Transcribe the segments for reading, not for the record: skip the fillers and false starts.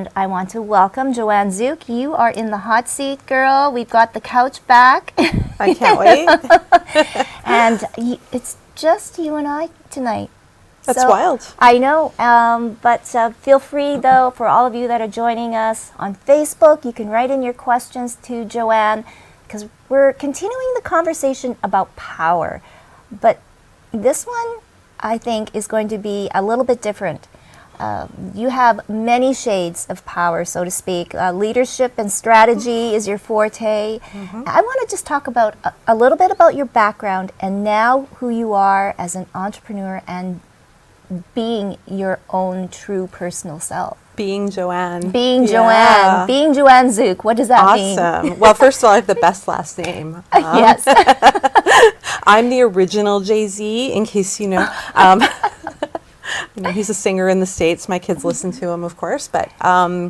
And I want to welcome Joanne Zuk. You are in the hot seat, girl. We've got the couch back. I can't wait. And it's just you and I tonight. That's wild. I know, but feel free, though, for all of you that are joining us on Facebook, you can write in your questions to Joanne, because we're continuing the conversation about power. But this one, I think, is going to be a little bit different. You have many shades of power, so to speak. Leadership and strategy is your forte. I want to just talk about a little bit about your background and now who you are as an entrepreneur and being your own true personal self. Being Joanne. Being Joanne. Being Joanne Zuk. What does that mean? Awesome. Well, first of all, I have the best last name. Yes. I'm the original Jay-Z, in case you know. You know, he's a singer in the States. My kids listen to him, of course, but I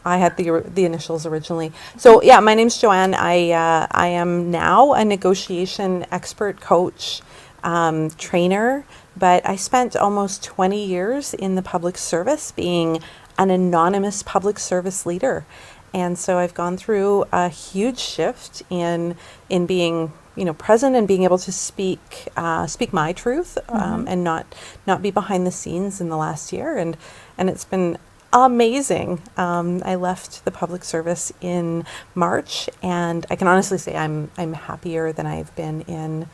had the initials originally. So yeah, my name's Joanne. I am now a negotiation expert, coach, trainer, but I spent almost 20 years in the public service being an anonymous public service leader. And so I've gone through a huge shift in being, you know, present and being able to speak my truth, and not be behind the scenes in the last year. And it's been amazing. I left the public service in March, and I can honestly say I'm happier than I've been in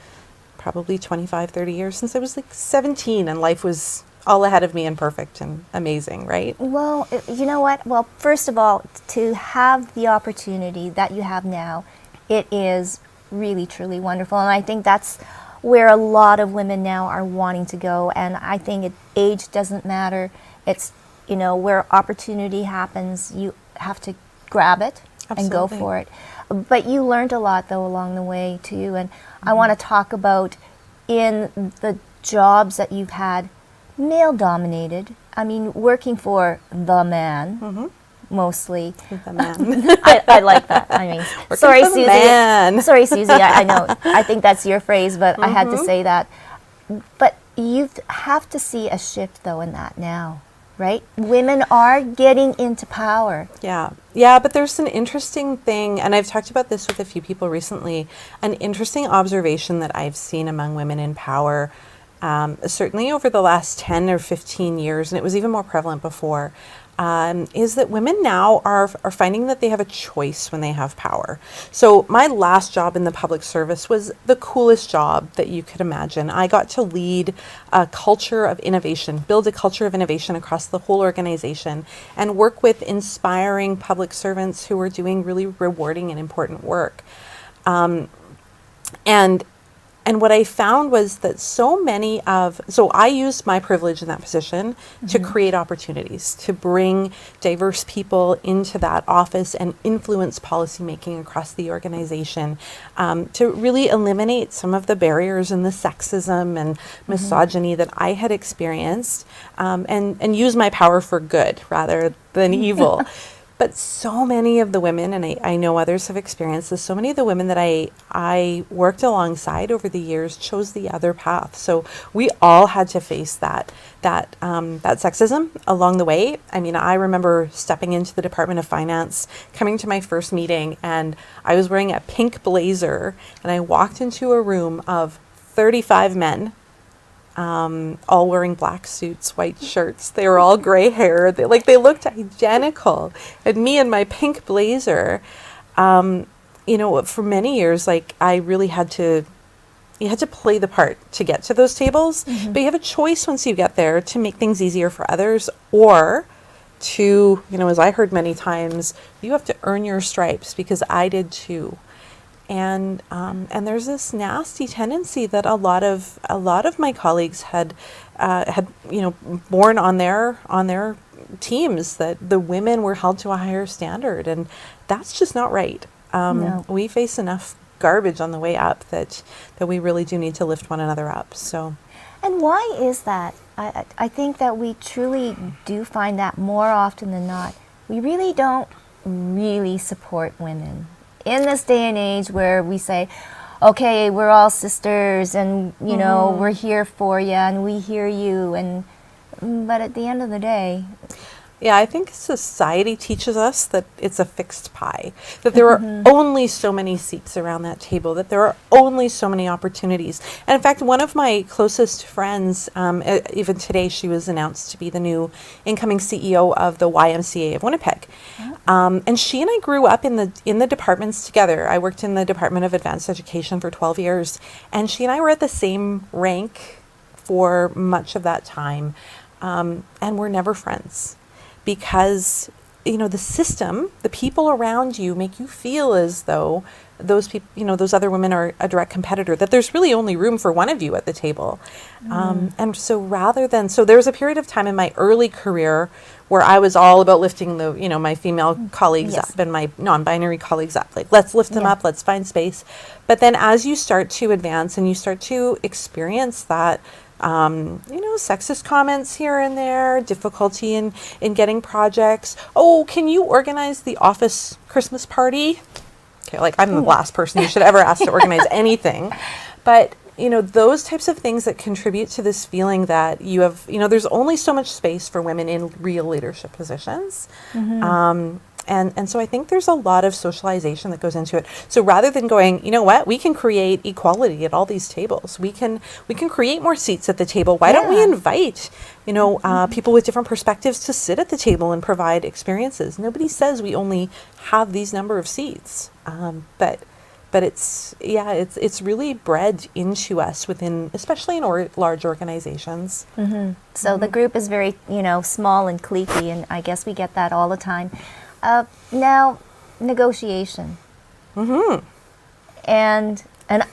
probably 25, 30 years, since I was like 17 and life was all ahead of me and perfect and amazing, right? Well, you know what? Well, first of all, to have the opportunity that you have now, it is really, truly wonderful. And I think that's where a lot of women now are wanting to go. And I think age doesn't matter. It's, you know, where opportunity happens, you have to grab it. Absolutely. And go for it. But you learned a lot, though, along the way, too. And I want to talk about in the jobs that you've had, male-dominated. I mean, working for the man, mostly. The man. I like that. I mean, sorry, Susie. Man. Sorry, Susie. I know. I think that's your phrase, but I had to say that. But you have to see a shift, though, in that now. Right? Women are getting into power. Yeah, but there's an interesting thing, and I've talked about this with a few people recently, an interesting observation that I've seen among women in power, certainly over the last 10 or 15 years, and it was even more prevalent before, is that women now are finding that they have a choice when they have power. So my last job in the public service was the coolest job that you could imagine. I got to lead a culture of innovation, build a culture of innovation across the whole organization, and work with inspiring public servants who were doing really rewarding and important work. And what I found was that so I used my privilege in that position to create opportunities, to bring diverse people into that office and influence policymaking across the organization, to really eliminate some of the barriers and the sexism and misogyny that I had experienced, and use my power for good rather than evil. But so many of the women, and I know others have experienced this, so many of the women that I worked alongside over the years chose the other path. So we all had to face that sexism along the way. I mean, I remember stepping into the Department of Finance, coming to my first meeting, and I was wearing a pink blazer, and I walked into a room of 35 men, all wearing black suits, white shirts. They were all gray hair. They looked identical. And me in my pink blazer, you know, for many years, like I really you had to play the part to get to those tables, but you have a choice once you get there to make things easier for others, or to, you know, as I heard many times, you have to earn your stripes, because I did too. And there's this nasty tendency that a lot of my colleagues had you know, borne on their teams, that the women were held to a higher standard, and that's just not right. No. We face enough garbage on the way up that we really do need to lift one another up. So, and why is that? I think that we truly do find that more often than not, we really don't really support women. In this day and age where we say, okay, we're all sisters, and you know, we're here for you, and we hear you, but at the end of the day, Yeah, I think society teaches us that it's a fixed pie, that there are only so many seats around that table, that there are only so many opportunities. And in fact, one of my closest friends, even today, she was announced to be the new incoming CEO of the YMCA of Winnipeg. And she and I grew up in the departments together. I worked in the Department of Advanced Education for 12 years, and she and I were at the same rank for much of that time, and we're never friends. Because, the system, the people around you make you feel as though those people, those other women are a direct competitor, that there's really only room for one of you at the table. And so there was a period of time in my early career where I was all about lifting my female colleagues up and my non-binary colleagues up. Like, let's lift them up, let's find space. But then as you start to advance and you start to experience that, sexist comments here and there, difficulty in getting projects. Oh, can you organize the office Christmas party? Okay, like, I'm the last person you should ever ask to organize anything. But, those types of things that contribute to this feeling that you have, there's only so much space for women in real leadership positions. And so I think there's a lot of socialization that goes into it. So rather than going, you know what, we can create equality at all these tables. We can create more seats at the table. Why don't we invite, people with different perspectives to sit at the table and provide experiences? Nobody says we only have these number of seats. But it's really bred into us within, especially in large organizations. So the group is very, small and cliquey, and I guess we get that all the time. Now, negotiation. And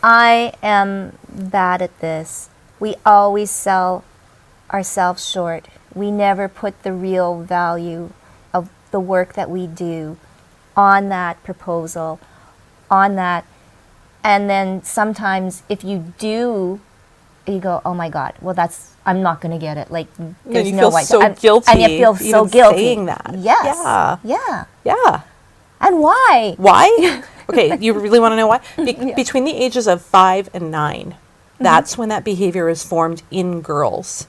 I am bad at this. We always sell ourselves short. We never put the real value of the work that we do on that proposal, on that. And then sometimes if you do, you go, oh my God, well, I'm not going to get it. Like, there's you no feel way. so guilty. And you feel so even guilty. saying that. Yes. Yeah. And why? Why? Okay, you really want to know why? Between the ages of 5 and 9, that's when that behavior is formed in girls.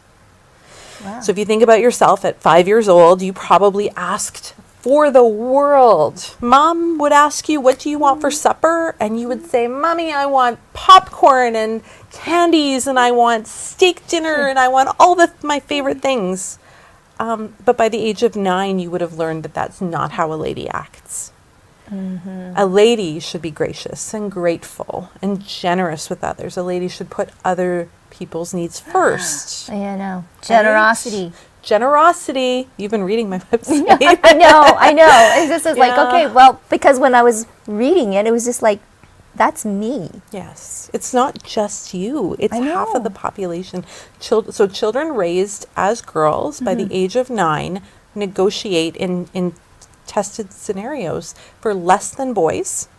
Wow. So if you think about yourself at 5 years old, you probably asked for the world. Mom would ask you, what do you want for supper? And you would say, Mommy, I want popcorn and candies, and I want steak dinner, and I want all my favorite things. But by the age of 9, you would have learned that that's not how a lady acts. A lady should be gracious and grateful and generous with others. A lady should put other people's needs first. Generosity. Right? Generosity. You've been reading my website. I know. It's just like, okay, well, because when I was reading it, it was just like, that's me. Yes. It's not just you. It's half of the population. So children raised as girls by the age of 9 negotiate in tested scenarios for less than boys,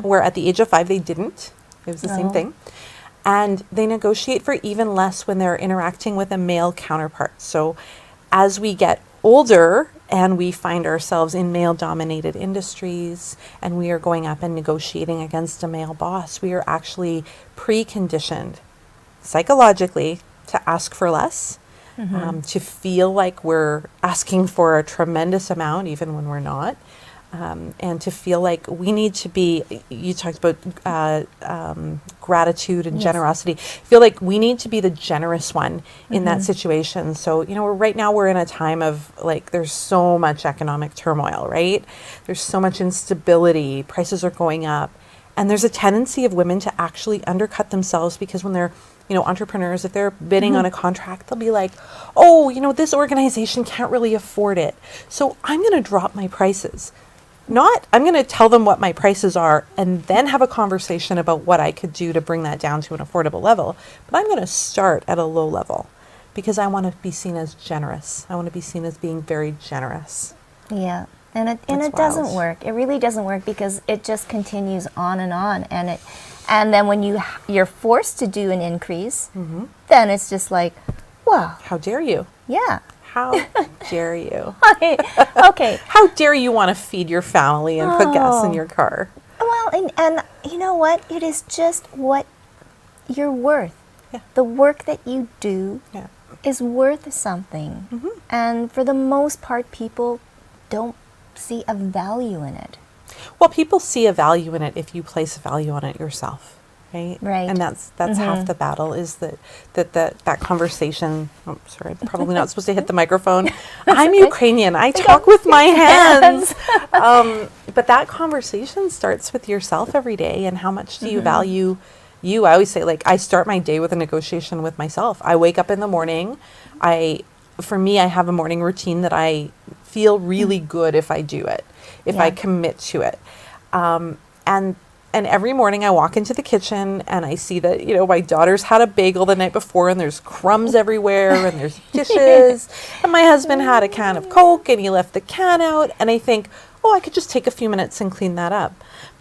where at the age of 5 they didn't. It was the same thing. And they negotiate for even less when they're interacting with a male counterpart. So as we get older and we find ourselves in male-dominated industries and we are going up and negotiating against a male boss, we are actually preconditioned psychologically to ask for less, to feel like we're asking for a tremendous amount even when we're not. And to feel like we need to be, you talked about gratitude and generosity, feel like we need to be the generous one in that situation. So, right now we're in a time of there's so much economic turmoil, right? There's so much instability, prices are going up. And there's a tendency of women to actually undercut themselves because when they're, entrepreneurs, if they're bidding on a contract, they'll be like, oh, this organization can't really afford it, so I'm going to drop my prices. Not, I'm going to tell them what my prices are and then have a conversation about what I could do to bring that down to an affordable level. But I'm going to start at a low level because I want to be seen as generous. I want to be seen as being very generous. Yeah. And it doesn't work. It really doesn't work because it just continues on. And then when you're forced to do an increase, then it's just like, well, how dare you? Yeah. How dare you? Okay. How dare you want to feed your family and put gas in your car? Well, and you know what? It is just what you're worth. Yeah. The work that you do is worth something. And for the most part, people don't see a value in it. Well, people see a value in it if you place a value on it yourself, right? Right. And that's half the battle, is that conversation. Oh, sorry, I'm probably not supposed to hit the microphone. I'm Ukrainian. I talk with my hands. But that conversation starts with yourself every day, and how much do you value you? I always say, like, I start my day with a negotiation with myself. I wake up in the morning. For me, I have a morning routine that I feel really good if I do it, if I commit to it. And every morning I walk into the kitchen and I see that, my daughter's had a bagel the night before and there's crumbs everywhere and there's dishes. And my husband had a can of Coke and he left the can out. And I think, oh, I could just take a few minutes and clean that up.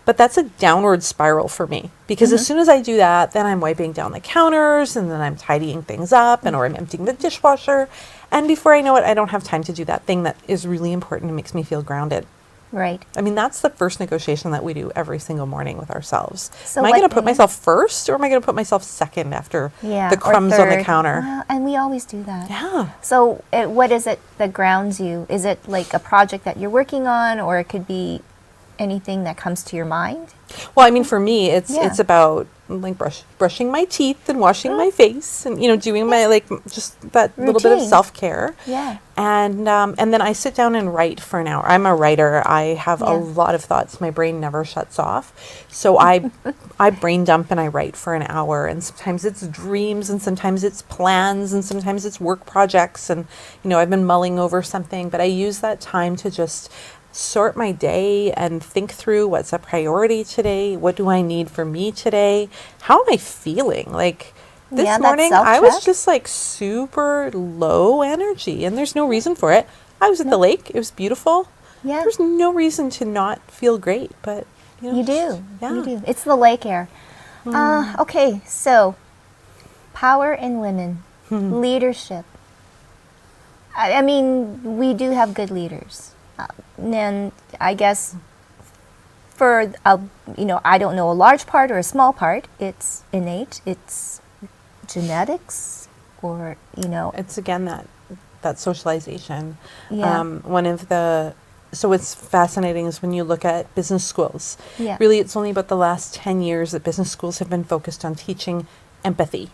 But that's a downward spiral for me, because as soon as I do that, then I'm wiping down the counters and then I'm tidying things up, or I'm emptying the dishwasher. And before I know it, I don't have time to do that thing that is really important and makes me feel grounded. Right. I mean, that's the first negotiation that we do every single morning with ourselves. So am I going to put myself first, or am I going to put myself second after the crumbs on the counter? Well, and we always do that. Yeah. So what is it that grounds you? Is it like a project that you're working on, or it could be anything that comes to your mind? Well, I mean, for me, it's about like brushing my teeth and washing my face, and doing my just that little bit of self-care. Yeah. And then I sit down and write for an hour. I'm a writer. I have a lot of thoughts. My brain never shuts off. So I brain dump and I write for an hour. And sometimes it's dreams, and sometimes it's plans, and sometimes it's work projects. And I've been mulling over something, but I use that time to just sort my day and think through what's a priority today. What do I need for me today? How am I feeling? Like this morning, I was just super low energy, and there's no reason for it. I was at the lake. It was beautiful. Yeah. There's no reason to not feel great, but you do. Yeah. You do. It's the lake air. Okay, so power in women, leadership. I mean, we do have good leaders. And I guess for, I don't know a large part or a small part, it's innate, it's genetics, or, It's again that socialization. Yeah. So what's fascinating is when you look at business schools, Yeah. really it's only about the last 10 years that business schools have been focused on teaching empathy.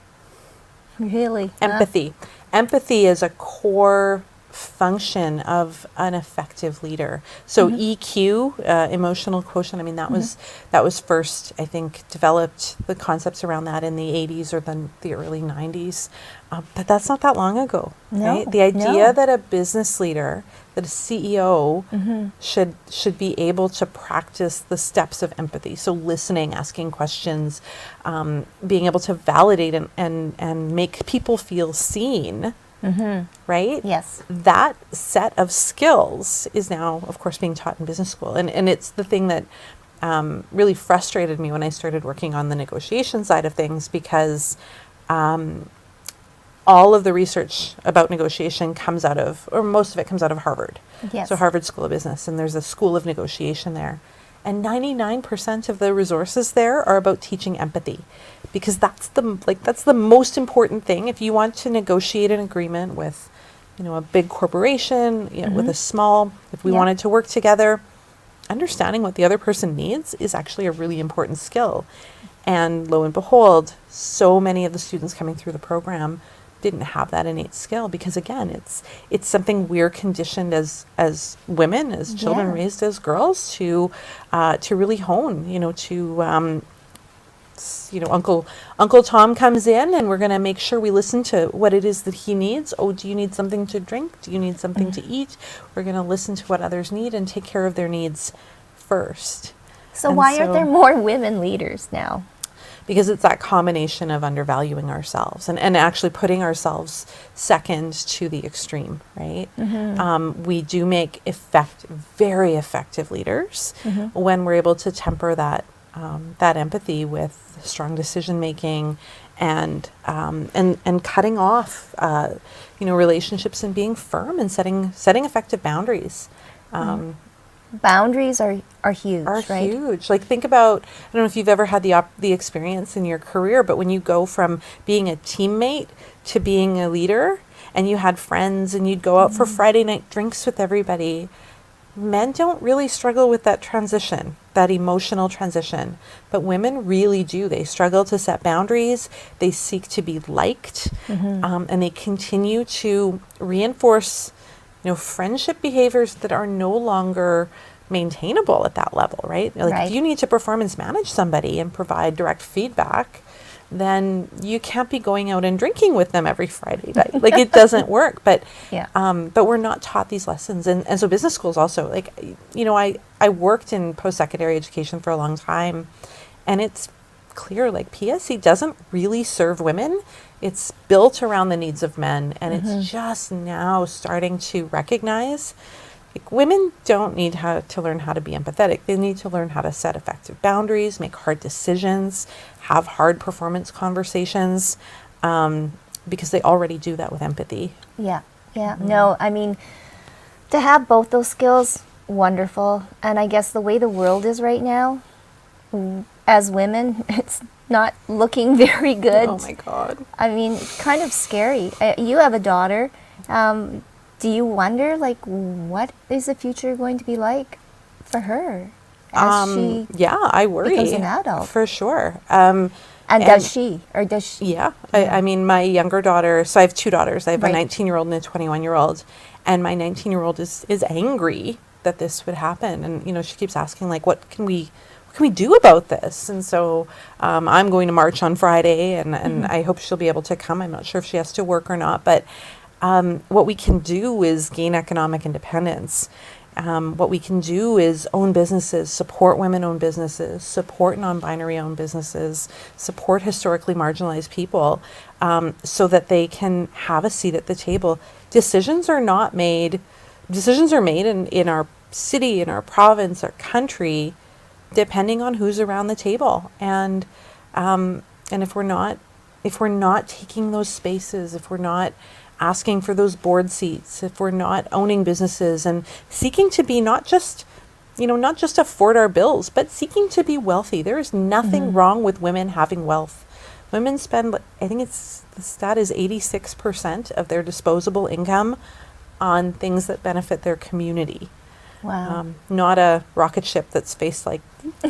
Really? Empathy. Empathy is a core function of an effective leader. So EQ, emotional quotient, I mean, that was first, I think, developed, the concepts around that in the 80s or the early 90s. But that's not that long ago, right? The idea that a business leader, that a CEO should be able to practice the steps of empathy. So listening, asking questions, being able to validate and make people feel seen. Right? Yes. That set of skills is now, of course, being taught in business school. And it's the thing that really frustrated me when I started working on the negotiation side of things, because all of the research about negotiation comes out of, or most of it comes out of Harvard. Yes. So Harvard School of Business, and there's a school of negotiation there. And 99% of the resources there are about teaching empathy, because that's the most important thing. If you want to negotiate an agreement with, a big corporation, with a small, if we wanted to work together, understanding what the other person needs is actually a really important skill. And lo and behold, so many of the students coming through the program didn't have that innate skill, because again, it's something we're conditioned as women, as children raised as girls to really hone, Uncle Tom comes in and we're going to make sure we listen to what it is that he needs. Oh, do you need something to drink? Do you need something to eat? We're going to listen to what others need and take care of their needs first. So why aren't there more women leaders now? Because it's that combination of undervaluing ourselves and actually putting ourselves second to the extreme, right? We do make very effective leaders when we're able to temper that empathy with strong decision making and cutting off relationships and being firm and setting effective boundaries. Boundaries are huge, right? Huge. Like, think about, I don't know if you've ever had the experience in your career, but when you go from being a teammate to being a leader, and you had friends and you'd go out for Friday night drinks with everybody. Men don't really struggle with that transition, that emotional transition, but women really do. They struggle to set boundaries. They seek to be liked, and they continue to reinforce, friendship behaviors that are no longer maintainable at that level, right? Like if you need to performance manage somebody and provide direct feedback, then you can't be going out and drinking with them every Friday night. Like it doesn't work. But but we're not taught these lessons. And so business schools also, like, I worked in post-secondary education for a long time, and it's clear, like PSE doesn't really serve women. It's built around the needs of men, and it's just now starting to recognize, like, women don't need to learn how to be empathetic. They need to learn how to set effective boundaries, make hard decisions, have hard performance conversations, because they already do that with empathy. Yeah. No, I mean, to have both those skills, wonderful. And I guess the way the world is right now, as women, it's not looking very good. Oh my God. I mean, it's kind of scary. You have a daughter. Do you wonder, like, what is the future going to be like for her as she I worry. becomes an adult? For sure. And does she? Yeah. I mean, my younger daughter, so I have two daughters. I have a 19-year-old and a 21-year-old. And my 19-year-old is angry that this would happen. And, she keeps asking, like, what can we do about this? And so I'm going to march on Friday, and I hope she'll be able to come. I'm not sure if she has to work or not. But what we can do is gain economic independence. What we can do is own businesses, support women-owned businesses, support non-binary owned businesses, support historically marginalized people, so that they can have a seat at the table. Decisions are made in our city, in our province, our country, depending on who's around the table. And if we're not taking those spaces, if we're not asking for those board seats, if we're not owning businesses and seeking to be not just afford our bills, but seeking to be wealthy. There is nothing wrong with women having wealth. Women spend, I think the stat is 86% of their disposable income on things that benefit their community. Wow. Not a rocket ship that's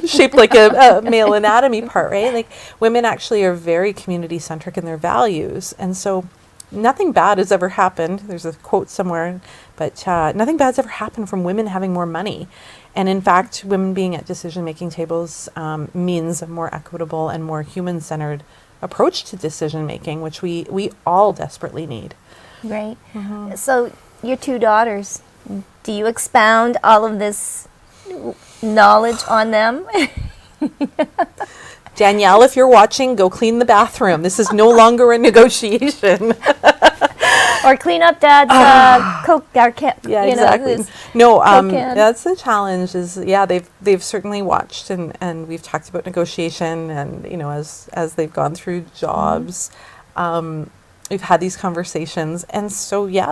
shaped like a male anatomy part, right? Like, women actually are very community centric in their values. And so nothing bad has ever happened. There's a quote somewhere, but nothing bad's ever happened from women having more money. And in fact, women being at decision-making tables means a more equitable and more human-centered approach to decision-making, which we all desperately need. Right. So your two daughters, do you expound all of this knowledge on them? Danielle, if you're watching, go clean the bathroom. This is no longer a negotiation. Or clean up Dad's Coke, our can. Yeah, exactly. No, can. that's the challenge. They've certainly watched, and we've talked about negotiation, and as they've gone through jobs, we've had these conversations, and so we've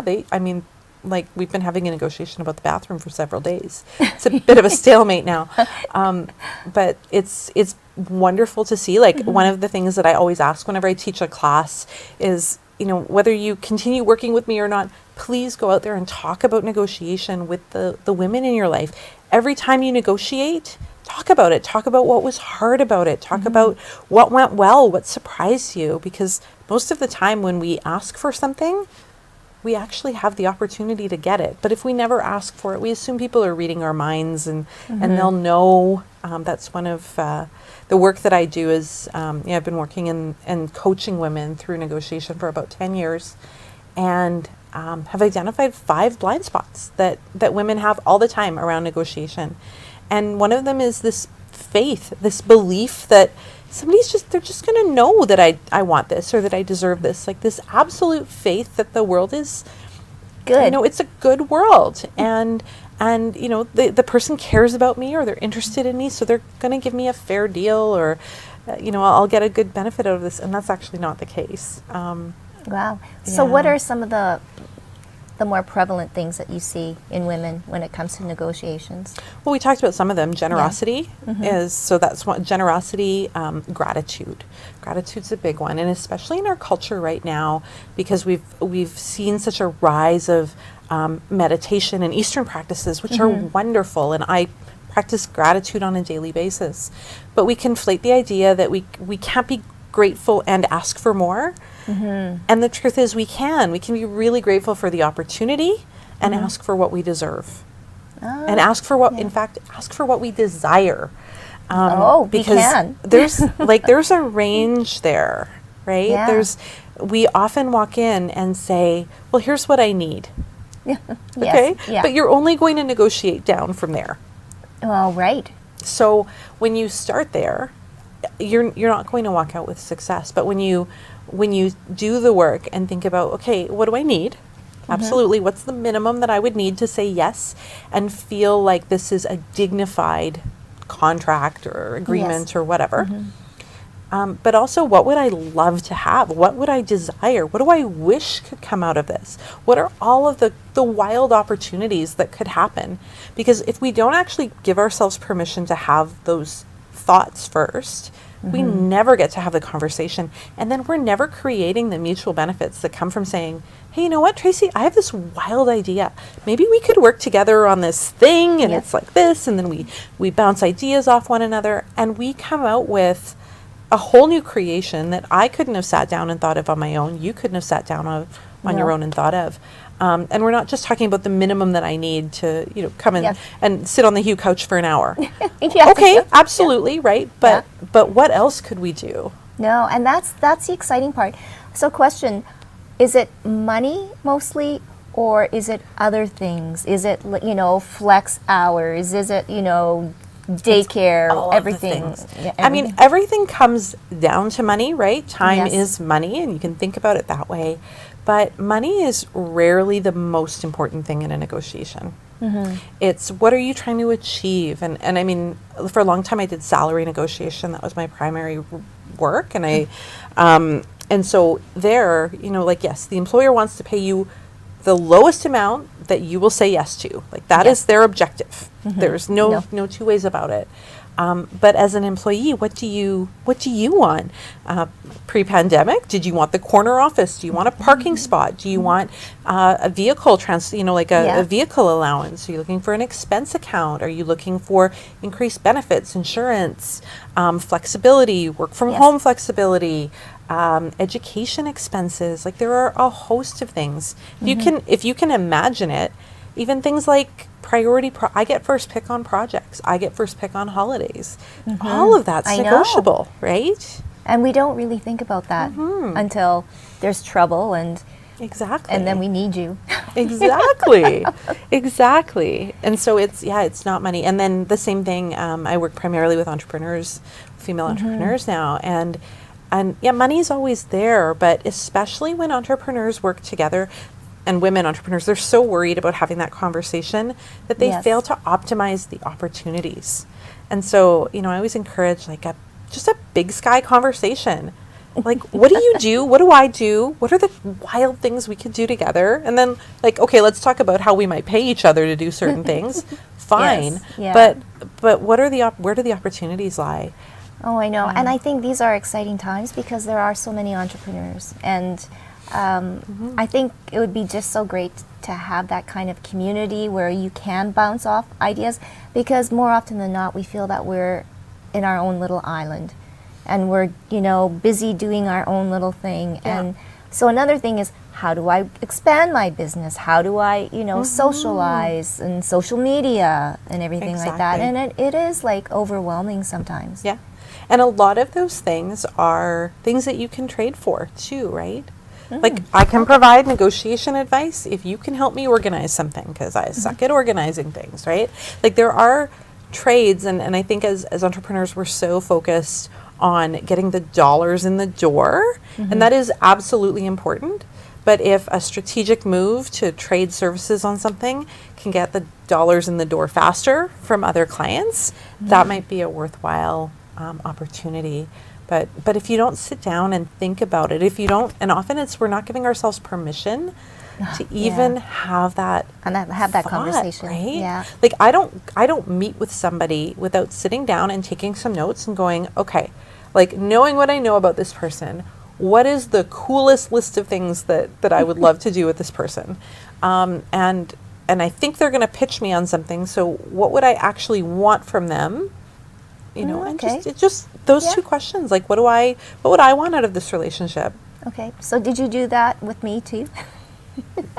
been having a negotiation about the bathroom for several days. It's a bit of a stalemate now, but it's wonderful to see. Like, one of the things that I always ask whenever I teach a class is, whether you continue working with me or not, please go out there and talk about negotiation with the women in your life. Every time you negotiate, talk about it. Talk about what was hard about it. Talk about what went well, what surprised you, because most of the time when we ask for something, we actually have the opportunity to get it. But if we never ask for it, we assume people are reading our minds and they'll know. That's one of the work that I do is, I've been working and coaching women through negotiation for about 10 years, and have identified 5 blind spots that women have all the time around negotiation. And one of them is this faith, this belief that they're just going to know that I want this or that I deserve this. Like, this absolute faith that the world is good. It's a good world. And the person cares about me, or they're interested in me, so they're going to give me a fair deal, or, I'll get a good benefit out of this. And that's actually not the case. Wow. So what are some of the the more prevalent things that you see in women when it comes to negotiations? Well, we talked about some of them. Generosity is, so that's one, generosity, gratitude. Gratitude's a big one, and especially in our culture right now, because we've seen such a rise of meditation and Eastern practices, which are wonderful, and I practice gratitude on a daily basis. But we conflate the idea that we can't be grateful and ask for more. And the truth is we can be really grateful for the opportunity and ask for what we deserve. And ask for what, in fact, ask for what we desire. We because can. there's a range there, right? Yeah. We often walk in and say, well, here's what I need. Yes. Okay. Yeah. But you're only going to negotiate down from there. Well, right. So when you start there, you're not going to walk out with success. But when you do the work and think about, okay, what do I need? Absolutely. What's the minimum that I would need to say yes and feel like this is a dignified contract or agreement or whatever? But also, what would I love to have? What would I desire? What do I wish could come out of this? What are all of the wild opportunities that could happen? Because if we don't actually give ourselves permission to have those thoughts first, we never get to have the conversation. And then we're never creating the mutual benefits that come from saying, hey, you know what, Tracy, I have this wild idea. Maybe we could work together on this thing, and it's like this, and then we bounce ideas off one another, and we come out with a whole new creation that I couldn't have sat down and thought of on my own. You couldn't have sat down on your own and thought of. And we're not just talking about the minimum that I need to, come in and sit on the Hue couch for an hour. Okay, absolutely, right? But what else could we do? No, and that's the exciting part. So question, is it money mostly, or is it other things? Is it, flex hours? Is it, daycare, everything? I mean, everything comes down to money, right? Time is money, and you can think about it that way. But money is rarely the most important thing in a negotiation. It's what are you trying to achieve? And I mean, for a long time I did salary negotiation. That was my primary work. And and so there, yes, the employer wants to pay you the lowest amount that you will say yes to. Like that is their objective. There's no two ways about it. But as an employee, what do you want? Pre-pandemic, did you want the corner office? Do you want a parking spot? Do you want a vehicle a vehicle allowance? Are you looking for an expense account? Are you looking for increased benefits, insurance, flexibility, work from home flexibility, education expenses? Like there are a host of things. If you can imagine it, even things like I get first pick on projects. I get first pick on holidays. All of that's negotiable, right? And we don't really think about that until there's trouble and then we need you. Exactly. And so it's not money. And then the same thing, I work primarily with entrepreneurs, female entrepreneurs now, and money is always there, but especially when entrepreneurs work together, and women entrepreneurs, they're so worried about having that conversation that they fail to optimize the opportunities. And so, I always encourage just a big sky conversation. Like, what do you do? What do I do? What are the wild things we could do together? And then okay, let's talk about how we might pay each other to do certain things. Fine. But where do the opportunities lie? Oh, I know. And I think these are exciting times because there are so many entrepreneurs, and I think it would be just so great to have that kind of community where you can bounce off ideas, because more often than not we feel that we're in our own little island and we're busy doing our own little thing. And so another thing is, how do I expand my business? How do I socialize and social media and everything like that? And it is overwhelming sometimes. And a lot of those things are things that you can trade for too, right? Like, I can provide negotiation advice if you can help me organize something, because I suck at organizing things, right? Like, there are trades, and I think as entrepreneurs, we're so focused on getting the dollars in the door, and that is absolutely important. But if a strategic move to trade services on something can get the dollars in the door faster from other clients, that might be a worthwhile opportunity. But if you don't sit down and think about it, and often we're not giving ourselves permission to even have that and have that thought, conversation. right? Yeah. Like I don't meet with somebody without sitting down and taking some notes and going, okay, like knowing what I know about this person, what is the coolest list of things that I would love to do with this person? And I think they're going to pitch me on something. So what would I actually want from them? You know, and just those two questions. Like, what would I want out of this relationship? Okay. So did you do that with me too?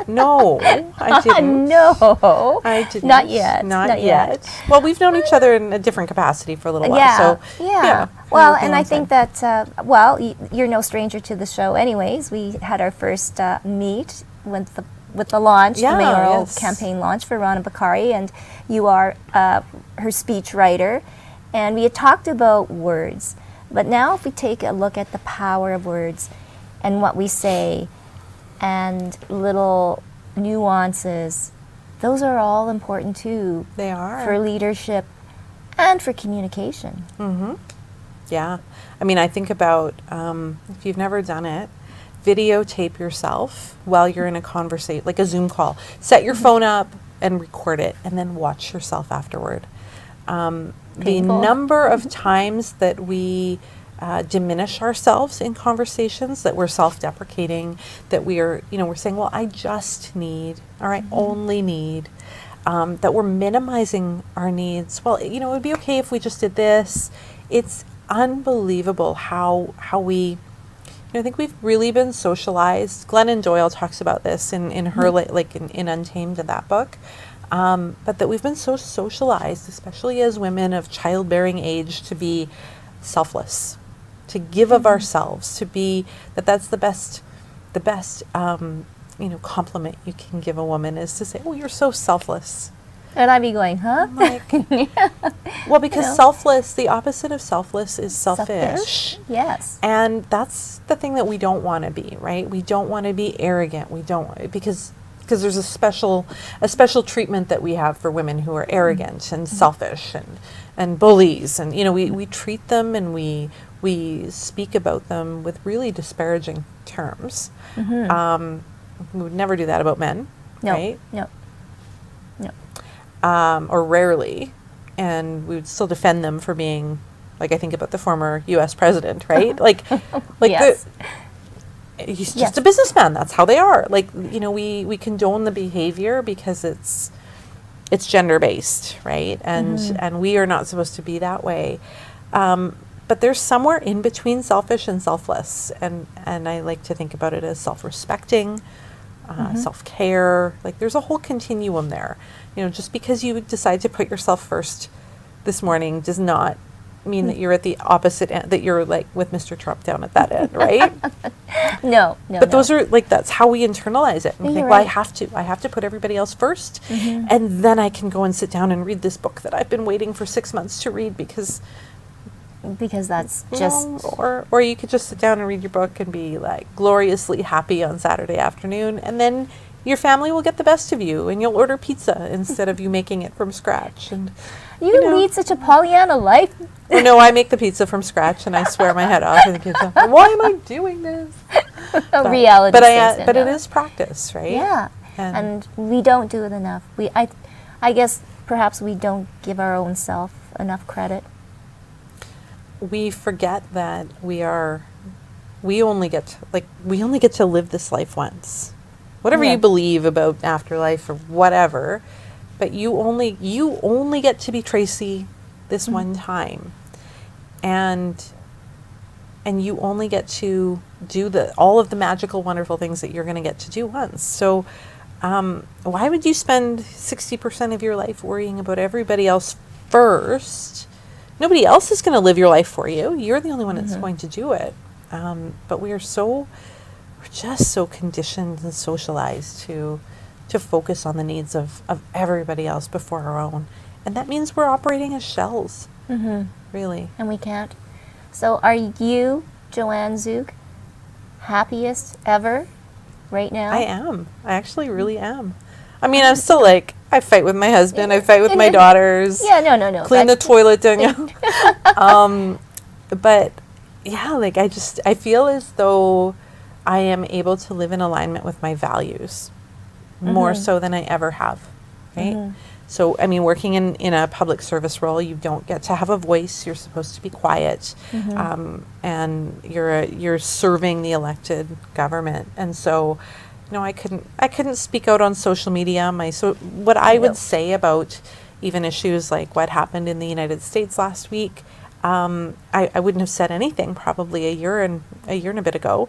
No, I didn't. No, I didn't. Not yet. Not yet. Well, we've known each other in a different capacity for a little while. Yeah. So Yeah. Well, and I think that you're no stranger to the show, anyways. We had our first meet with the launch, the mayoral campaign launch for Rana Bakari, and you are her speech writer, and we had talked about words. But now, if we take a look at the power of words and what we say, and little nuances, those are all important too. They are. For leadership and for communication. Mm-hmm. Yeah. I mean, I think about, if you've never done it, videotape yourself while you're in a conversation, like a Zoom call. Set your phone up and record it, and then watch yourself afterward. The number of times that we diminish ourselves in conversations, that we're self-deprecating, that we're saying, well, I just need, or I only need, that we're minimizing our needs. Well, it would be okay if we just did this. It's unbelievable how we, I think we've really been socialized. Glennon Doyle talks about this in her, in Untamed, in that book. But that we've been so socialized, especially as women of childbearing age, to be selfless, to give of ourselves, to be that's the best compliment you can give a woman, is to say, oh, you're so selfless. And I'd be going, huh? Well, because selfless, the opposite of selfless is selfish. Yes. And that's the thing that we don't want to be, right? We don't want to be arrogant. We don't, because there's a special treatment that we have for women who are arrogant and selfish and bullies, and we treat them and we speak about them with really disparaging terms. We would never do that about men, right? No. Or rarely, and we would still defend them for being, like, I think about the former U.S. president, right? Yes. He's just a businessman. That's how they are. We condone the behavior because it's gender-based, right? And we are not supposed to be that way. But there's somewhere in between selfish and selfless, and I like to think about it as self-respecting, self-care. Like, there's a whole continuum there. Just because you decide to put yourself first this morning does not mean that you're at the opposite end, that you're like with Mr. Trump down at that end, right? No. But those are, like, that's how we internalize it. And we think, well, right. I have to put everybody else first, and then I can go and sit down and read this book that I've been waiting for 6 months to read because that's just... Or you could just sit down and read your book and be, like, gloriously happy on Saturday afternoon, and then your family will get the best of you, and you'll order pizza instead of you making it from scratch. And you lead such a Pollyanna life. No, I make the pizza from scratch, and I swear my head off in the kitchen. Why am I doing this? Reality. But it is practice, right? Yeah, and we don't do it enough. I guess perhaps we don't give our own self enough credit. We forget that we only get to live this life once. Whatever you believe about afterlife or whatever, but you only get to be Tracy this one time, and you only get to do all of the magical, wonderful things that you're going to get to do once. So why would you spend 60% of your life worrying about everybody else first? Nobody else is going to live your life for you. You're the only one that's going to do it. But we're just so conditioned and socialized to focus on the needs of everybody else before our own. And that means we're operating as shells, really. And we can't. So are you, Joanne Zuk, happiest ever right now? I am. I actually really am. I mean, I'm still like, I fight with my husband, I fight with my daughters. Yeah, no. Clean the toilet. But yeah, I feel as though I am able to live in alignment with my values. more so than I ever have, right? So, I mean, working in a public service role, you don't get to have a voice. You're supposed to be quiet, and you're serving the elected government. And so, I couldn't speak out on social media. What I would say about even issues like what happened in the United States last week, I wouldn't have said anything probably a year and a bit ago.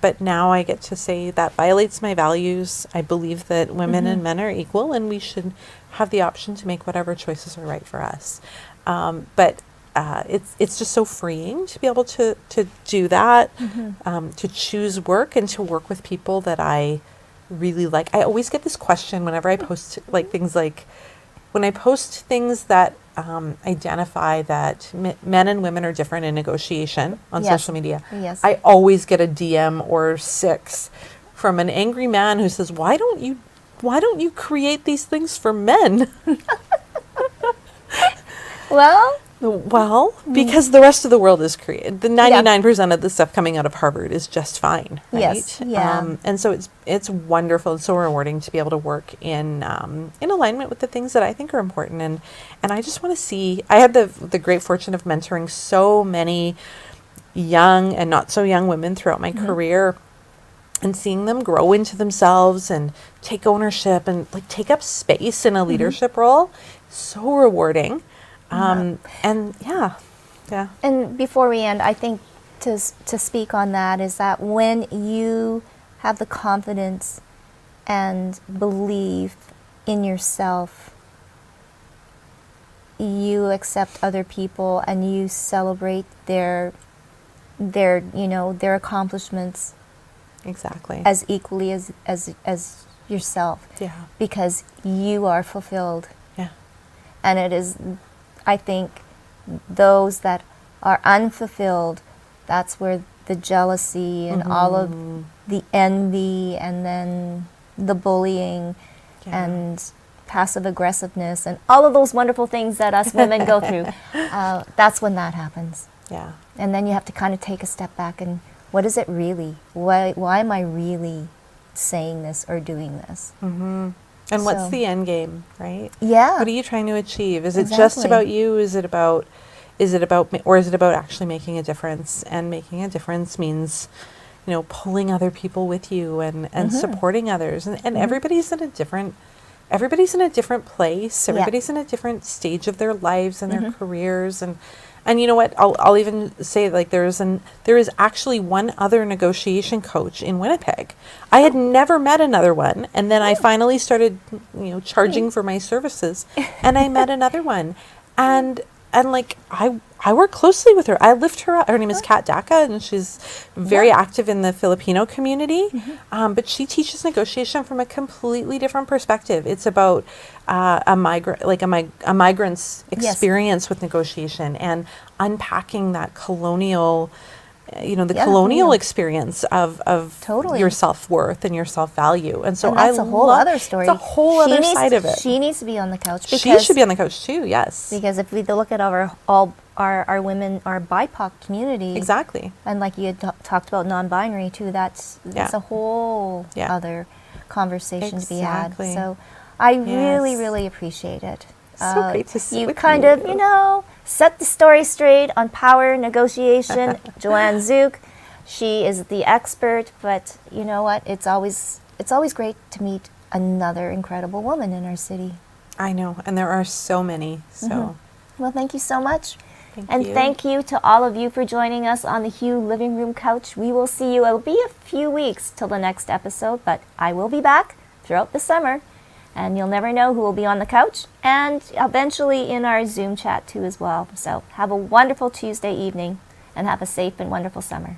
But now I get to say that violates my values. I believe that women and men are equal, and we should have the option to make whatever choices are right for us. But it's just so freeing to be able to do that, to choose work and to work with people that I really like. I always get this question whenever I post when I post things that identify that men and women are different in negotiation on social media. Yes. I always get a DM or 6 from an angry man who says, "Why don't you create these things for men?" Well, because the rest of the world is created. The 99% of the stuff coming out of Harvard is just fine, right? Yes, yeah. And so it's wonderful and so rewarding to be able to work in alignment with the things that I think are important. And I just want to see. I had the great fortune of mentoring so many young and not so young women throughout my career, and seeing them grow into themselves and take ownership and take up space in a leadership role. So rewarding. And before we end, I think to speak on that is that when you have the confidence and belief in yourself, you accept other people and you celebrate their accomplishments exactly as equally as yourself. Yeah. Because you are fulfilled. Yeah. And it is, I think, those that are unfulfilled, that's where the jealousy and all of the envy and then the bullying and passive aggressiveness and all of those wonderful things that us women go through, that's when that happens. Yeah. And then you have to kind of take a step back and what is it really? Why am I really saying this or doing this? And what's the end game, right? Yeah. What are you trying to achieve? Is it just about you? Is it about actually making a difference? And making a difference means, pulling other people with you and supporting others. And everybody's in a different place. Everybody's in a different stage of their lives and their careers. And you know what? I'll even say there is actually one other negotiation coach in Winnipeg. I had never met another one, and then I finally started, charging for my services, and I met another one, and I work closely with her. I lift her up. Her name is Kat Daka, and she's very active in the Filipino community. But she teaches negotiation from a completely different perspective. It's about a migrant's experience with negotiation and unpacking that colonial, colonial experience of your self-worth and your self-value. And so that's a whole other story. It's a whole other side of it. She needs to be on the couch. She should be on the couch too, yes. Because if we look at our women, our BIPOC community. Exactly. And like you had talked about non-binary too, that's a whole other conversation to be had. So I really, really appreciate it. So great to see you. You kind of, set the story straight on power negotiation. Joanne Zuk, she is the expert, but you know what? It's always great to meet another incredible woman in our city. I know, and there are so many. So, well, thank you so much. Thank you to all of you for joining us on the Hue Living Room couch. We will see you. It'll be a few weeks till the next episode, but I will be back throughout the summer. And you'll never know who will be on the couch and eventually in our Zoom chat too as well. So have a wonderful Tuesday evening and have a safe and wonderful summer.